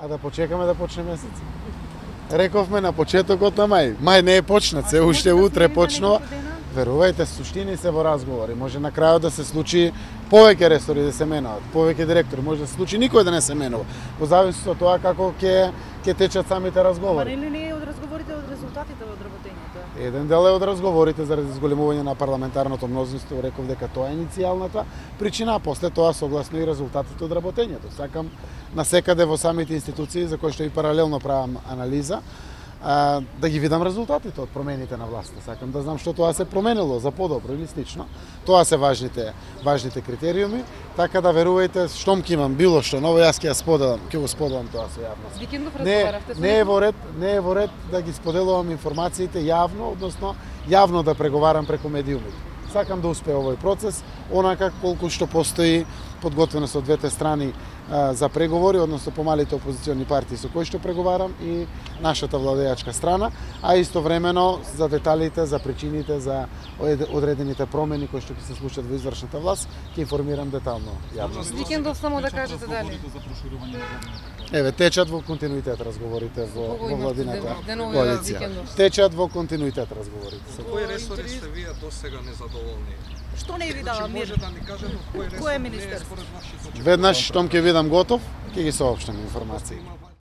А да почекаме да почне месец. Рековме на почетокот на мај. Мај не е почнат, се уште утре почнува. Верувајте, суштини се во разговори. Може на крајот да се случи повеќе ресори да се менуваат, повеќе директори, може да се случи никој да не се менува. Во зависност од тоа како ќе течат самите разговори. Ама не е од разговорите, од резултатите од работењето? Еден дел е од разговорите заради зголемување на парламентарното мнозинство, реков дека тоа е иницијалната причина, а после тоа согласно и резултатите од работењето. Сакам насекаде во самите институции за кои што и паралелно правам анализа, да ги видам резултатите од промените на власта. Сакам да знам што тоа се променило за подобро или слично. Тоа се важните критериуми, така да верувајте, штом ќе имам било што ново, јас ќе го споделам тоа со јавност. Викендов разговаравте со не е во ред да ги споделувам информациите јавно, односно јавно да преговарам преку медиумите. Сакам да успее овој процес, онака колку што постои подготвеност од двете страни за преговори, односно помалите опозициони партии со кои што преговарам и нашата владеачка страна, а истовремено за деталите, за причините, за одредените промени кои што ќе се случат во извршната власт, ќе информирам детално јавност. Викендов само да кажете дали. Еве, течат во континуитет разговорите во владината коалиција. Течат во континуитет разговорите. Со кои ресори сте вие досега незадоволни? Што не ви дава мир? Може да ни кажете кој Кое ресор не е министерство? според вашите? Веднаш штом ќе видам готов, ќе ги соопштам информации.